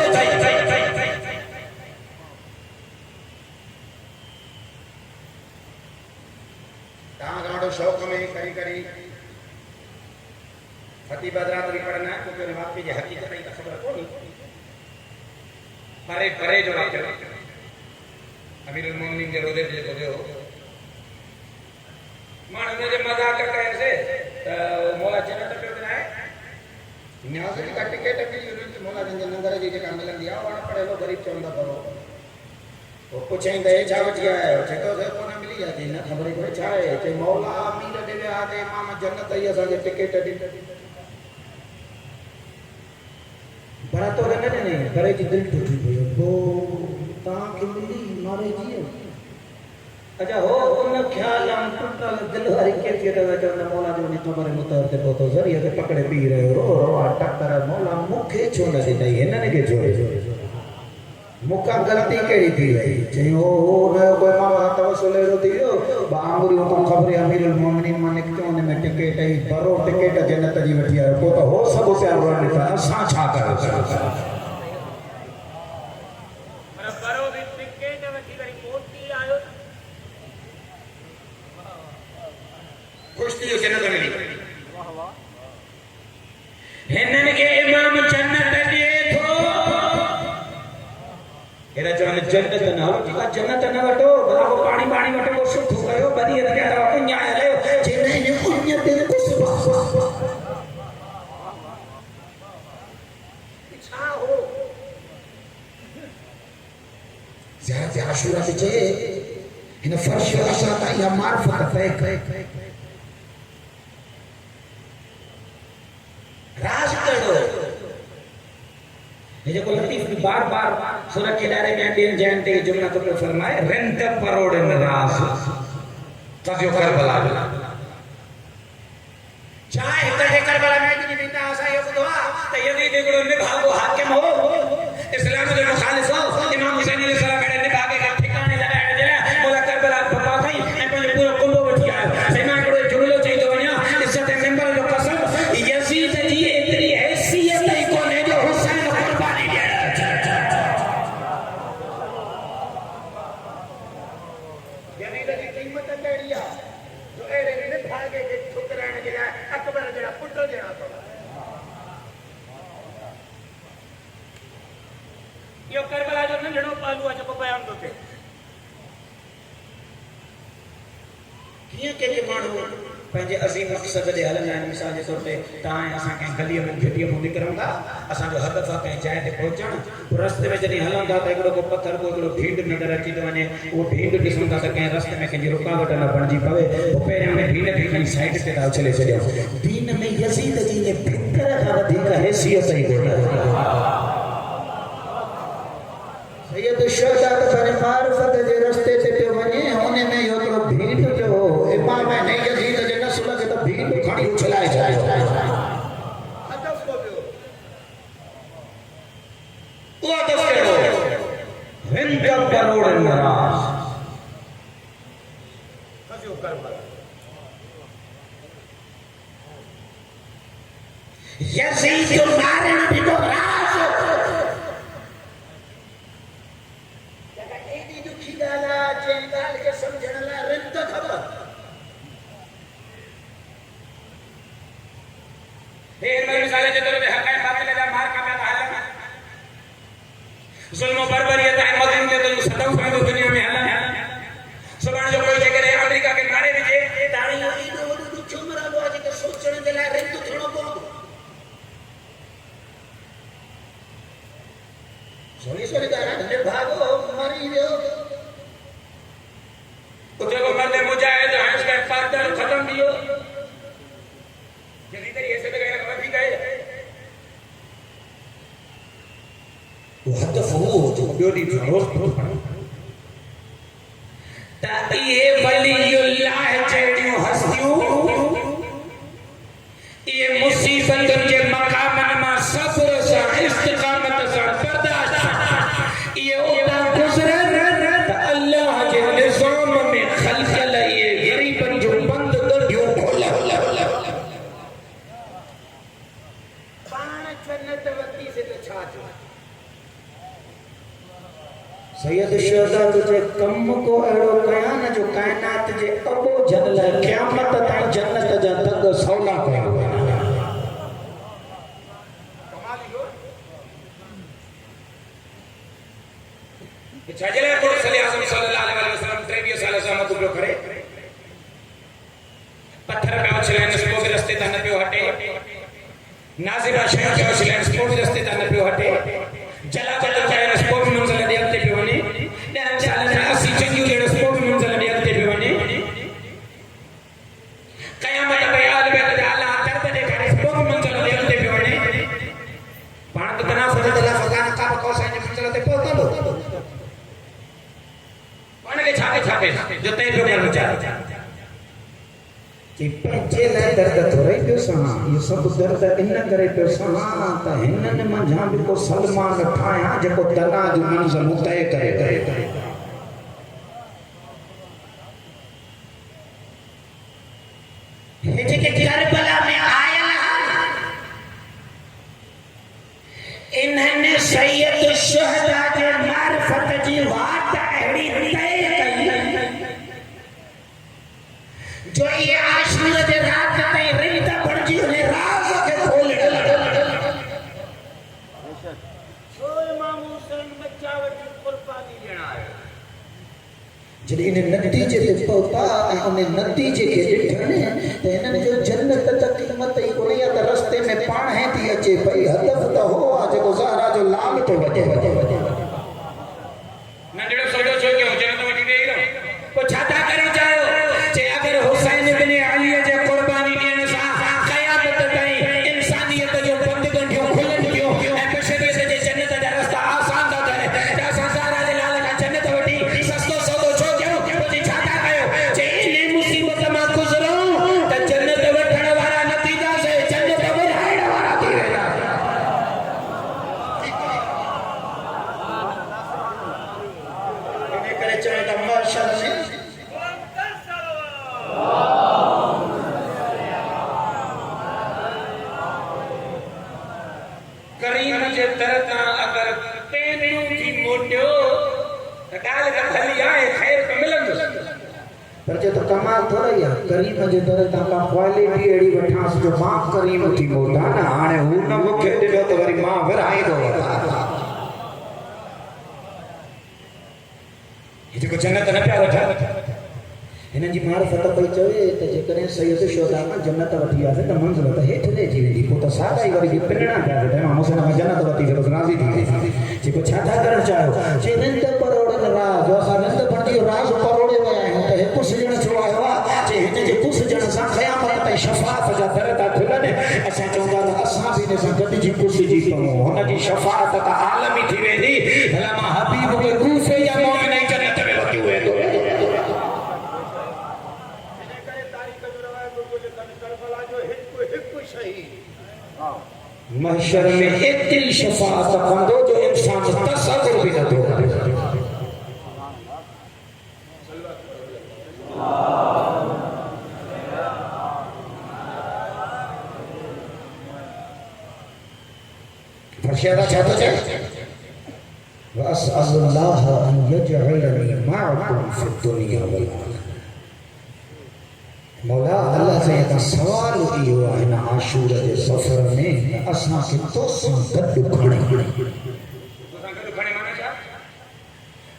Speaker 2: गाड़ो शौक में करी करी फती बदरादरी पढ़ना क्योंकि वाकई की हकीकत है खबर कोनी परे परे जो वाक्य अमीरुल मोमिनीन जे रोदे जे को माने जे मजाक करे से मौला जन्नत पे बनाए न्याज़ का टिकट भी मौला जंगे नंगर जी जे मिलन दिया वण पढ़े लो गरीब चंदा करो वो पुछें दे जा वठ गया है जे तो से कोन मिली है जी न खबर कोई छाए जे मौला अमीर देवे आते इमाम जन्नत ही असा जे टिकट दी बड़ा तो नहीं करे जी दिल टूटी गयो वो ता के मिली मारे जी अच्छा हो उन ख्याल हम टूटल दिल वाली कैफियत में तो मौला जो ने खबर मुतार ते तो जरिए के पकड़े पी रहे रो टक्कर मौला मुखे छो न दे इनने के जोड़े मुका गलती केड़ी थी भाई जे ओ न कोई मां तवसुल रो दियो बांगुरी तो खबर अमीरुल मोमिनीन माने क्यों ने में टिकट है बरो टिकट जन्नत जी वठी आयो को तो हो सब से आवरण था असा छा कर बरो भी टिकट वठी करी मोती आयो खुश थी जन्नत मिली वाह वाह हिनन के इमाम जन्नत दिए थो एरा जन जन्नत न हो का जन्नत न वठो बड़ा को पानी पानी वठो को सुख कयो बदी रे के तो न्याय ले जे नहीं ने पुण्य तेरे को सुबह इच्छा हो ज़्यादा आशुरा जे इन फर्श आशा ता या मार्फत है राज करो ये जो लतीफ की बार-बार सूरत के दायरे में दिन जानते जुमला तो फरमाए रंत परोड़ नाज तजो करबला चाहे कहे करबला में की बिना आशा यो दुआ तो यदि देखो ने भागो हाकिम हो इस्लाम के मुखालिफ हो इमाम हुसैन अलैहि सलाम के भागे का ठिकाने लगाए जला बोला करबला बाबा भाई ए पे पूरा कुंडो बैठी आयो सेना को जुड़लो चाहिए तो वणा इज्जत मेंबर जो कसम यजीद जी इतनी हैसियत ही कोने जो हुसैन कुर्बानी दे यजीद की कीमत केड़िया जो एरे ने भागे के ठुकराने के अकबर जरा पुत्र जरा तो यो करबला जो नंढड़ो पालू आहे जेको बयान थो थिए कीअं के माण्हू पंहिंजे अज़ीम मक़सद ॾे हलंदा आहिनि मिसाल जे तौर ते तव्हां असां कंहिं गलीअ में घिटीअ मां निकिरूं था असांजो हदफ़ आहे कंहिं जाइ ते पहुचणु रस्ते में जॾहिं हलूं था त हिकिड़ो को पथर को हिकिड़ो भींड नज़र अची थो वञे उहो भींड ॾिसूं था त कंहिं रस्ते में कंहिंजी रुकावट न बणिजी पवे पोइ पहिरियों में भींड खे खणी साइड ते था उछले छॾियो दीन में यज़ीद जी ने भितर खां वधीक हैसियत ई कोन्हे सैयद शहजाद पर मार्फत जे रस्ते ते पियो वञे हुन में हिकिड़ो भींड जो इमाम है नहीं यजीद जे नस्ल के तो भींड खड़ी उछलाए जाए अदब को पियो वो अदब करो हिंद करोड़ नाराज कजो करबला यजीद जो मारन भी तो राज के समझण ला रिंद खबर हे मेरे मिसाल जे तोरे हकाय बातिल जा मार का मैं हल्ला ज़ुल्म बर्बरियत ऐं मज़लूमियत जो सदम खां दुनिया में हलन सुभाणे जो कोई जेकॾहिं अमेरिका खे मारे विझे त हाणे इहो एॾो वॾो ॾुखियो मरंदो आहे जेके सोचण जे लाइ रिंग थियणो पवंदो सोनी सोनी ॻाल्हि भाॻो मरी वियो उते को मर्द मुजाहिद हंस के पार्टनर खत्म दियो जल्दी तरी ऐसे पे गया कभी गए वो हद फुओ जो ड्यूटी रोज ता ये वलीउल्लाह जहिड़ियूं हस्तियूं ये मुसीबतुनि जे मक़ामनि मां सब्र सां इस्तिक़ामत सां बर्दाश्त ये उतां गुज़रनि त अल्लाह जे निज़ाम में ख़लक़ल ये ग़रीबनि जो बंद दरियूं खोलनि पाण जन्नत वती से त छा थियो सैयद शुहदा तुझे कम को अहिड़ो कया न जो कायनात जे अबो जन लाइ क़यामत ताईं जन्नत जा दग सवला कया छाजे लाइ कोई सल्लल्लाहु अलैहि वसल्लम 23 साल ज़हमत पियो करे पत्थर पियो उछलाइनि स्पो बि रस्ते तां न पियो हटे नाज़िबा शइ पियो उछलाइनि स्पो बि रस्ते तां न पियो हटे जला जला चाहिए स्पो बि मंज़िल ॾे अॻिते पियो वञे 10 सालनि में 80 चंगियूं ॼण स्पो बि मंज़िल ॾे अॻिते पियो वञे क़यामत में आल बैत जा आला दर्द ॾेखारे स्पो बि मंज़िल ॾे अॻिते पियो वञे पाण त तनाफ़ुज़ जे लाइ फ़क़ान का कौसाइन जी मंज़िल ते पहुतलो पाण खे छा जो तय पियो करणु चाहे कि पंहिंजे लाइ दर्द थोरे पियो सहां इहो सभु दर्द इन करे पियो सहां त हिननि मंझां बि को सलमान ठाहियां जेको तना जूं मंज़िलूं तय करे हे जेके करबला में आयल इन्हनि सैयद शुहदा जे मारिफत जी वाट अहिड़ी तय कई जो ये आशूर जे रात ताईं रिंद बणजी उन राज़ खे खोले छो इमाम हुसैन बच्चा वटि कुर्बानी ॾियण आयो जॾहिं इन नतीजे ते पहुता ऐं उन नतीजे खे ॾिठनि त हिननि जो जन्नत त क़ीमत ई कोन्हे या त रस्ते में पाण ई थी अचे पई हदफ त हो आहे जेको ज़हरा जो लाल थो वॼे नंढड़ो सोचो छो कि जन्नत वठी वेही रहो पोइ छा था करणु चाहियो अगर हुसैन बिन अली जे कुर्बानी ॾियण सां क़यामत ताईं इंसानियत जो बंद गंढियूं खुलनि थियूं ऐं बशरियत जे जन्नत जा रस्ता आसान था थियनि त असां ज़हरा जे लाल खां जन्नत वठी सस्तो सौदो छो कयूं पोइ छा था कयो इन मुसीबत मां गुज़रूं त जन्नत वठण वारा न थींदासीं जन्नत विराइण वारा थी वेंदा इन करे चयो त महशर में करीम जे दर तां अगर पेनियूं थी मोटियो त ॻाल्हि त भली आहे ख़ैर त मिलंदो पर जो तो कमाल थोड़ा ही करीम जे दर तां का क्वालिटी एड़ी वठांस जो मां करीम थी मोटा ना हाणे हू न मूंखे ॾिनो त वरी मां विराईंदो ये जेको जन्नत न पिया वठा हिननि जी मारिफत पई चवे त जेकॾहिं सैयद शुहदा खां जन्नत वठी वियासीं त मंज़िल त हेठि ॾिजी वेंदी पोइ त सादा ई वरी पिणणा पियासीं त मां मुस्लिम जन्नत वठी करे राज़ी थी जेको छा था करणु चाहियो चई निंद परोड़नि राज़ असां निंद बणजी राज़ परोड़े विया आहियूं त हिकु सिजण थियो आयो आहे चई हिन जे कुझु सिजण सां क़यामत ताईं शफ़ाअत जा दर था खुलनि असां चवंदा त असां बि हिन सां गॾिजी कुसिजी पऊं हुनजी शफ़ाअत त आलमी थी वेंदी भला मां हबीब खे कूफे या मोमिन जी जन्नत में वठी वेंदो महशर में एतिरी शफ़ाअत कंदो जो इंसान तसव्वुर भी नथो करे फरशदा छा थो चए वअसअलुल्लाह अन यजअलनी मअकुम फि दुनिया वल आखिरह मौला अल्लाह से का सवाल इहो आहे न आशूर जे सफ़र में असां खे तोसां गॾु खणे माना छा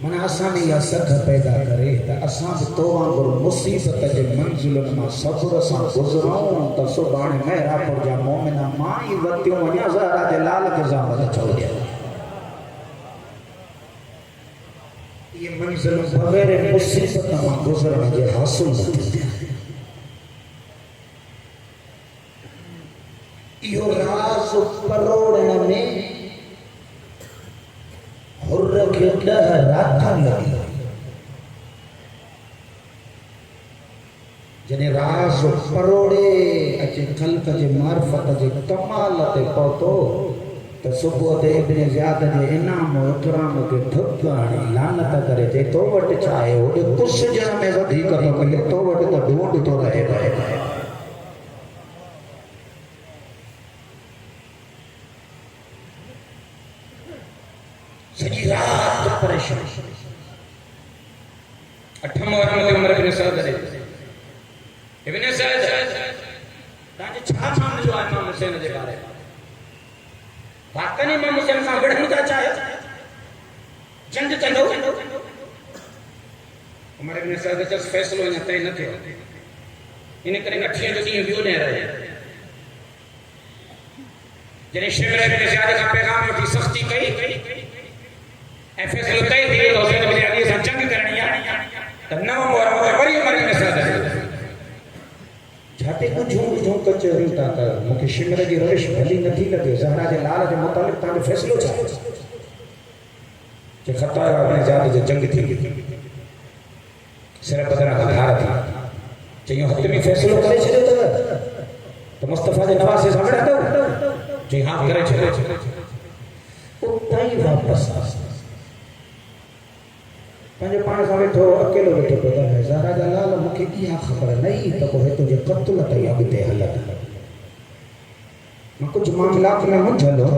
Speaker 2: मना असां में इहा सख पैदा करे त असां बि तो वांगुरु मुसीबत जे मंज़िलुनि मां सब्र सां गुज़रूं त सुभाणे महरापुर जा मोमिन मां ई वतियूं वञा ज़हरा जे लाल खे ज़ामत छो ॾियनि। ये मंजिल बगैर मुसीबत मां गुज़रण जे हासिल न थींदी। इहो राज़ परोड़ण में हुर्र खे 10 रात लॻी। जॾहिं राज़ परोड़े अचे ख़ल्क़ जे मार्फत जे कमाल ते पहुतो त सुबुह ते इब्न ज़ियाद जे इनाम इकराम खे धुक हणी लानत करे चई तो वटि छा आहे? होॾे कुसजण में वधीक थो मिले, तो वटि त ढूंढ थो रहे पियो। सॼी रात परेशान।
Speaker 3: 8 मुहर्रम ते उमर इब्न सअद जे इब्न सअद
Speaker 2: तव्हांजे छा मामलो आहे इमाम हुसैन जे बारे में?
Speaker 3: वाकई इमाम हुसैन सां विढ़ण था चाहियो? जंग कंदो? उमर इब्न सअद जो फ़ैसिलो अञा तय न थियो, इन करे 8 जो ॾींहुं ॿियो ॾींहुं रहियो। जॾहिं शिमर इब्न ज़ियाद खां पैगाम वठी सख़्ती कई ऐं फ़ैसिलो तय थी वियो हुसैन इब्न अली सां जंग करणी आहे त 9 मुहर्रम ते वरी उमर इब्न सअद
Speaker 2: जाते कुझु कचहरियूं था कर। मूंखे शिमर जी रविश भली नथी लॻे। ज़हरा जे लाल जे मुतालिक़ तव्हांजो फ़ैसिलो छा आहे? जे ख़तार इब्न ज़ियाद जी जंग थी, सिर बदिरां खां धार थी, चई हतमी फ़ैसिलो करे छॾियो अथव त मुस्तफ़ा जे नवासे सां विढ़ंदो? चई हा करे छॾियो। उतां ई वापसि आ पंहिंजे पाण सां वेठो अकेलो वेठो पियो ॻाल्हाए। ज़हरा जा लाल मूंखे इहा ख़बर न हुई त पोइ तुंहिंजे क़त्ल ताईं अॻिते हलंदा। मां कुझु मामलात में मुंझल हो।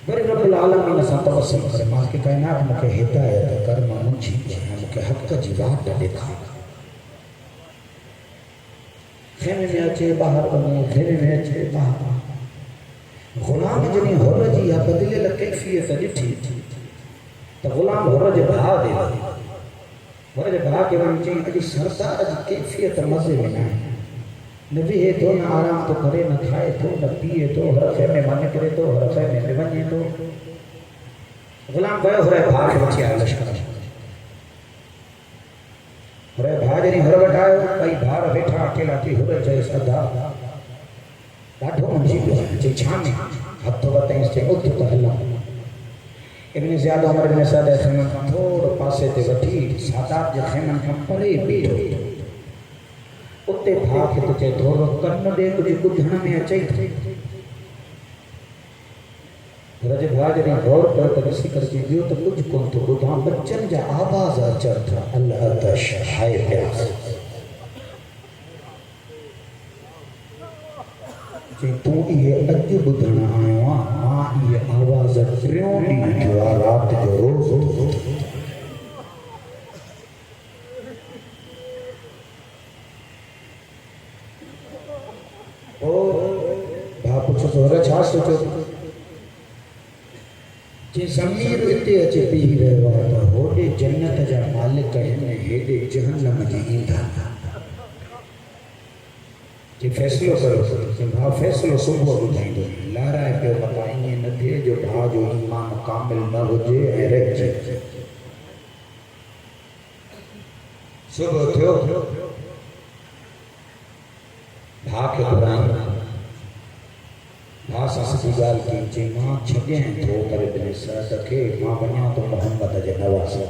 Speaker 2: वरी रब्बुल आलमीन सां तवस्सुल करे मां की काइनात मूंखे हिदायत कर, मां मुंझी पियो आहियां, मूंखे हक़ जी वाट ॾेखार। खेमे में अचे ॿाहिरि वञे, खेमे में अचे ॿाहिरि। ग़ुलाम जॾहिं हुर जी इहा बदिलियल कैफ़ियत ॾिठी त ग़ुलाम हुर जे भाउ ॾे वञे। हुर जे भाउ खे वञी चई अॼु सरदार जी कैफ़ियत मज़े में न आहे, न विहे थो, न आराम थो करे, न खाए थो, न पीए थो, हर खेमे मां निकिरे थो, हर खेमे में वञे थो। ग़ुलाम वियो हुर जे भाउ खे वठी आयो लश्कर में। हुर जे भाउ जॾहिं हुर वटि आयो, ॿई भाउर वेठा अकेला थी। हुर चयसि अदा ॾाढो मुंझी पियो आहे। चई छा में? हथु वताईंसि, चई उथ त हलूं। इब्न ज़ियाद उमर इब्न सअद जे खेमनि खां थोरो पासे ते वठी सादात जे खेमनि खां परे बीठो। उते भाउ खे त चए थोरो कन ॾे, कुझु ॿुधण में अचई थो। हुन जे भाउ जॾहिं गौर कयो त ॾिसी करे चई ॿियो त कुझु कोन थो ॿुधां, बचनि जा आवाज़ अचनि था। अल्लाह तश हाय प्यास। चई तूं इहे अॼु ॿुधण आयो आहे? मां इहे आवाज़ टियों ॾींहुं थियो आहे, राति जो रोज़ ॿुधो। भाउ पुछो हुन छा सोचियो? जे ज़मीर हिते अचे बीही रहियो आहे त होॾे जन्नत जा मालिक आहिनि, हेॾे जहन्नम जी ईंधन। कि फ़ैसिलो करो कि भाउ फ़ैसिलो सुबुह ॿुधाईंदो। लाराए पियो मता ईअं न थिए जो भाउ जो ईमान कामिल न हुजे ऐं रहिजे। सुबुह थियो, भाउ खे ॿुधाईं। भाउ सां सिधी ॻाल्हि कई। चई मां छॾियां थो पर इब्न सअद खे, मां वञा थो मोहम्मद जे नवासे।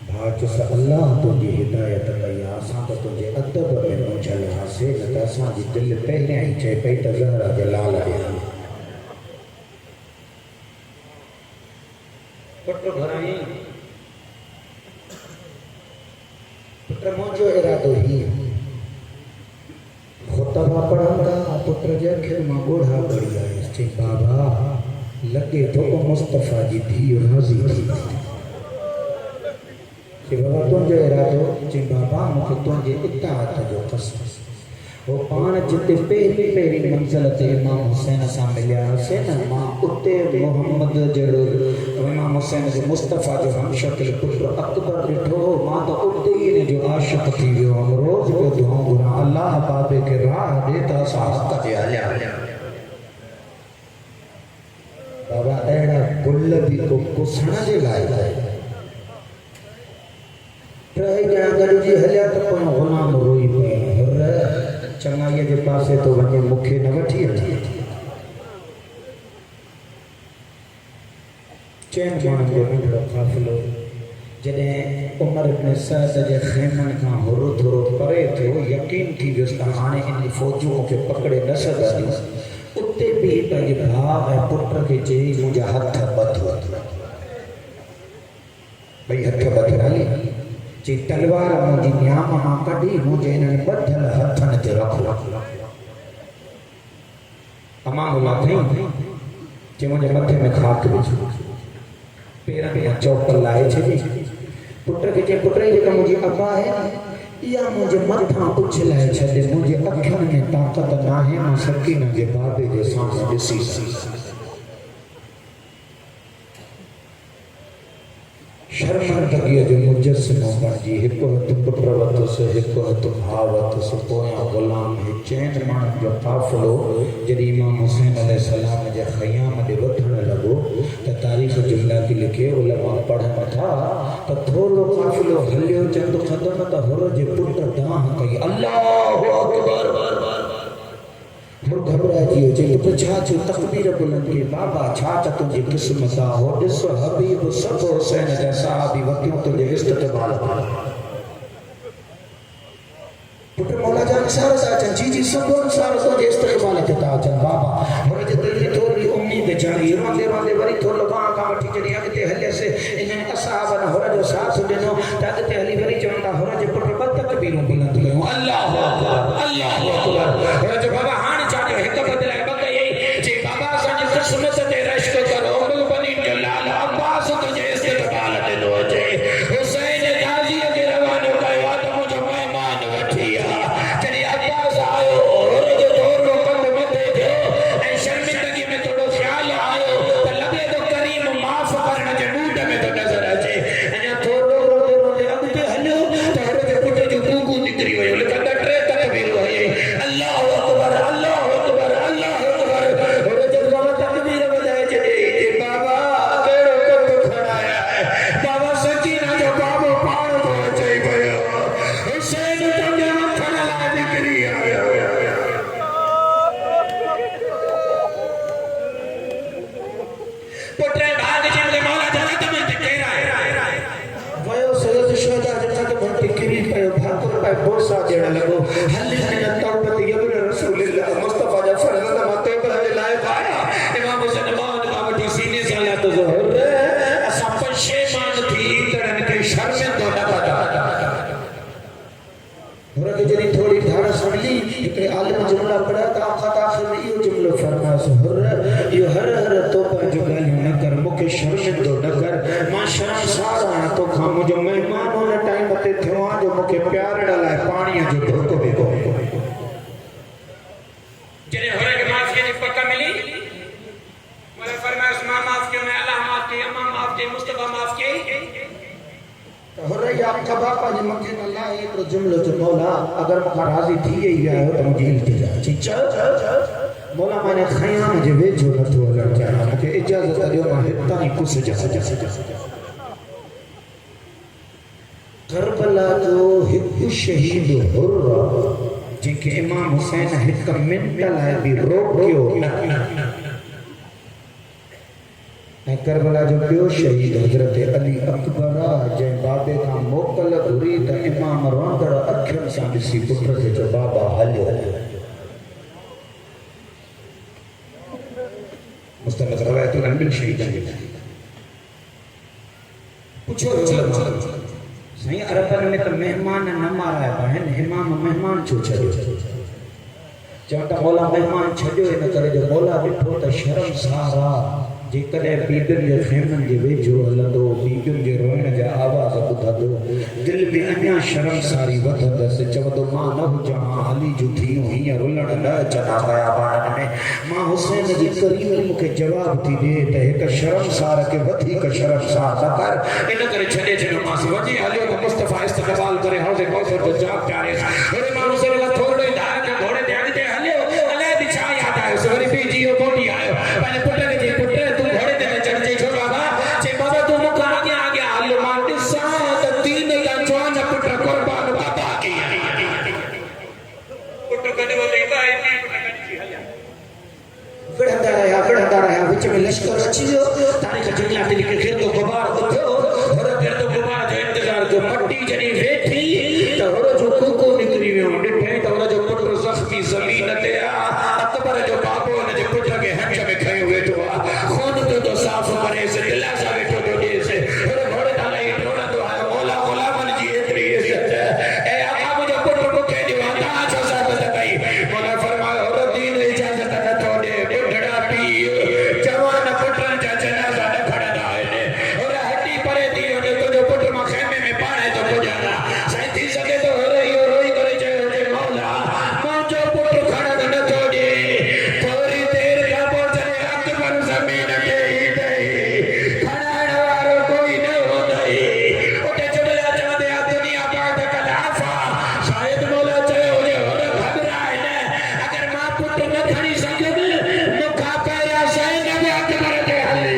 Speaker 2: भाउ चुस अल्लाह तुंहिंजी हिदायत कई आहे, असां त तुंहिंजे अदब में मुंझल हुआसीं, न त असांजी दिलि पहिरियां ई चए पई त ज़हरा जे लाल ॾे हल। पुट घुराई, पुट मुंहिंजो इरादो ही ख़ुतबा पढ़ंदा। पुट जे अखियुनि मां ॻोढ़ा ॻड़ी आयुसि। चई बाबा लॻे थो मुस्तफ़ा जी धीउ राज़ी थी। कि बाबा तुंहिंजो इरादो? चई बाबा मूंखे तुंहिंजे इताअत जो कसम। वो पाण जिते पहिरीं मंज़िल ते इमाम हुसैन सां मिलियासीं न मां उते मोहम्मद जहिड़ो इमाम हुसैन जो मुस्तफ़ा जो हमशक्ल पुटु अकबर ॾिठो मां त उते ई इन जो आशिक़ थी वियो हुअमि रोज़ पियो दुआऊं घुरां अलाह बाबे खे राह ॾे त असां हक़ ते हलिया बाबा अहिड़ा गुल बि को कुसण जे लाइ टे ॼणा गॾिजी हलिया त पोइ ग़ुलाम रोई पिया चङाईअ जे पासे तो वञे मूंखे न वठी अचे चइनि माण्हुनि जो नंढड़ो क़ाफ़िलो जॾहिं उमर इब्न सअद जे ख़ैमनि खां हुर थोरो परे थियो यकीन थी वियुसि त हाणे इन फ़ौजूं मूंखे पकड़े न सघंदियूं उते बि पंहिंजे भाउ ऐं पुट खे चई मुंहिंजा हथ ॿध ॿई हथ ॿध हली चई तलवार मुंहिंजी न्याम मां कढी मुंहिंजे इन्हनि ॿधियल हथनि ते रखो तमामु माथई चई मुंहिंजे मथे में ख़ाक विझो पेरनि में चौक लाहे छॾी पुट खे चई पुट जी जेका मुंहिंजी अबा आहे इहा मुंहिंजे मथां उछलाए छॾे मुंहिंजे अखियुनि में ताक़त न आहे मां सकीन जे बाबे जे साम्हूं ॾिसी शर्मंदगीअ जो मुजस्समो बणिजी हिकु हथु पुट वरितुसि हिकु हथु भाउ वरितुसि पोयां ग़ुलाम चइनि माण्हुनि जो क़ाफ़िलो जॾहिं इमाम हुसैन अलैहिस्सलाम जे ख़याम ॾे वधणु लॻो त तारीख़ जुमला की लिखे उलमा पढ़नि था त थोरो क़ाफ़िलो हलियो चंद क़दम त हुर जे पुट दाह कई अल्लाहु अकबर घबराइजी वियो चई पुट छा थियो तकबीर बुलंद कई बाबा छा त तुंहिंजी क़िस्मत आहे हो ॾिस हबीब सभु हुसैन जा साहबी वकियूं तुंहिंजे इस्तक़बाल पुट मौला जा निसार था अचनि जी जी सभु निसार तुंहिंजे इस्तक़बाल ते था अचनि बाबा हुन जे दिलि में थोरी उमेद जागी रोंदे रोंदे वरी थोरो गांव खां वठी जॾहिं अॻिते हलियसि इन्हनि असहाबनि हुन जो साथ ॾिनो त अॻिते हली वरी चवनि था हुन जे पुट ॿ तकबीरूं बुलंद कयूं अल्लाहु अकबर अल्लाहु अकबर हुन जो बाबा हाणे छा थियो हिकु बदिलाए ॿ कई चई बाबा असांजी क़िस्मत ते रश्क करो अब्दुल बनी जो लाल अब्बास तुंहिंजे इस्तक़बाल ते थो अचे हुसैन गाज़ीअ खे रवानो कयो आहे त मुंहिंजो महिमान वठी आहे जॾहिं अब्बास आयो हुन जो थोरो कंध मथे थियो ऐं शर्मिंदगी में थोरो ख़्यालु आयो त लॻे थो करीम माफ़ करण जे मूड में थो नज़र अचे अञा थोरो रोंदे रोंदे अॻिते हलियो त हुन जे पुट जूं गूंगूं निकिरी वियूं लिखंदा टे तकबीरूं हई अल्लाहु अकबर अल्लाहु अकबर अल्लाहु अकबर हुन जे बाबा तकबीर वधाए छॾी बाबा कहिड़ो कमु खणाया आहे बाबा सकीना जो बाबो पाण थो अचे पियो हुसैन तुंहिंजे मथनि लाइ निकिरी आयो पुट भाग जे मौला जला तमन ते केर आहे वयो सैयद शुहदा जे कदमनि ते किरी पियो भाकुर पाए बोसा ॾियण लॻो हल हिन तौबत यबन रसूलिल्लाह मुस्तफा जा फर्ज़ मां तौबत जे लाइ आया इमाम हुसैन मौत खां वठी सीने सां या तो ज़ोहर असां पशेमान थी तड़न खे शर्मिंदो न पता हुन खे जॾहिं थोरी धाड़स मिली हिकिड़े आलिम जुमिला पढ़िया त आख़िर आख़िर में इहो जुमिलो फरमायोसि हुर इहो हर हर तोबा जूं ॻाल्हियूं न कर मूंखे शर्मिंदो न कर मां शर्मसार आहियां तोखां मुंहिंजो महिमान हुन टाइम ते थियो आहे जो मूंखे प्यारण लाइ पाणीअ जो ढोक बि कोन्हे जॾहिं हुन खे माफ़ीअ जी पक मिली मुंहिंजे फरमायोसि मां माफ़ कयो मैं अलाह माफ़ कई अम्मा माफ़ कई मुस्तफ़ा माफ़ कई हुरैया कबा पंहिंजे मथे न लाइ हिकिड़ो जुमिलो जो मौला अगरि मूंखां राज़ी थी वई आहियो त मुंहिंजी इल्तिजा चई चओ मौला मां हिन ख़याम जे वेझो नथो हलणु चाहियां मूंखे इजाज़त ॾियो मां हितां ई कुसिजां करबला जो हिकु शहीद हुर जंहिंखे इमाम हुसैन हिकु मिंट लाइ बि रोकियो न ऐं करबला जो ॿियो शहीद हज़रत अली अकबर जंहिं बाबे खां मोकल घुरी त इमाम रोंदड़ अखियुनि सां ॾिसी पुट खे चयो बाबा हलियो मुस्तनद रवायत ॿिनि शहीदनि जी पुछो साईं अरबनि में त महिमान न माराइबा आहिनि इमाम महिमान छो छॾियो चवनि था मौला महिमान छॾियो हिन करे जो मौला ॾिठो त शर्मसार आहे
Speaker 1: जेकॾहिं बीबियुनि जे खेमनि जे वेझो हलंदो बीबियुनि जे रोइण जा आवाज़ ॿुधंदो दिलि में अञा शर्मसारी वधंदसि चवंदो मां न हुजां हां हली जूं थियूं हीअं रुलण न अचंदा पिया ॿारनि में मां हुसैन जी करीम मूंखे जवाब थी ॾिए त हिकु शर्मसार खे वधीक शर्मसार न कर
Speaker 3: इन करे छॾे छॾियोमांसि वञी हलियो त मुस्तफ़ा इस्तक़बाल करे हौज़े कौसर जो जाप चाढ़ियसि वरी माण्हू से लॻा थोरो ई धार के घोड़े ते अॻिते हलियो अलाए बि छा यादि आयुसि वरी बि जियो कोठी आयो पंहिंजे पुट खे चई पुट तूं घोड़े ते न चढ़िजे छो बाबा चई बाबा तूं मूंखां अॻियां अॻियां हल मां ॾिसां त तीन या जवान पुट क़ुर्बान बाबा कई पुट कॾहिं वरी भाई
Speaker 2: विढ़ंदा रहिया विच में लश्कर अची वियो तारीख़ जुमिला ते लिखे गिरदो गुबार उथियो
Speaker 3: थोरो गिरदो गुबार जो इंतज़ार जो मट्टी जॾहिं वेठी
Speaker 2: त हुन जो कुको
Speaker 3: निकिरी वियो ॾिठई त हुनजो पुटु ज़ख़्मी ज़मीन ते आहे अकबर जो बाबो हुनजे पुट खे हंज में खयो वेठो आहे खून थो साफ़ करेसि दिलासा वेठो थो ॾिएसि घोड़े हलाई डोड़ंदो आयो ओला ग़ुलामनि जी एतिरी इज़त ऐं आका मुंहिंजो पुटु मूंखे ॾियो तव्हां छो साबित कई हुन फरमायो हुन दीन इजाज़त नथो ॾिए ॿुढड़ा पीउ जवान पुटनि जा जनाज़ा न खणंदा आहिनि हुन हटी परे थी वञे तुंहिंजो पुटु मां खेमे में पाणे थो पुॼां साईं थी सघे थो इहो रोई करे चयो हुजे मौला मुंहिंजो पुटु खणण नथो ॾिए थोरी देरि खां पोइ जॾहिं अकबर ज़मीन ते ईंदई खणण वारो कोई न हूंदई उते जुमिला चवंदे आ दुनिया बाद कलाफा शायदि मौला चयो हुजे हुन घबराए न अगरि मां पुटु न खणी सघियुमि मूंखां पहिरियां सैन बि अकबर ते हली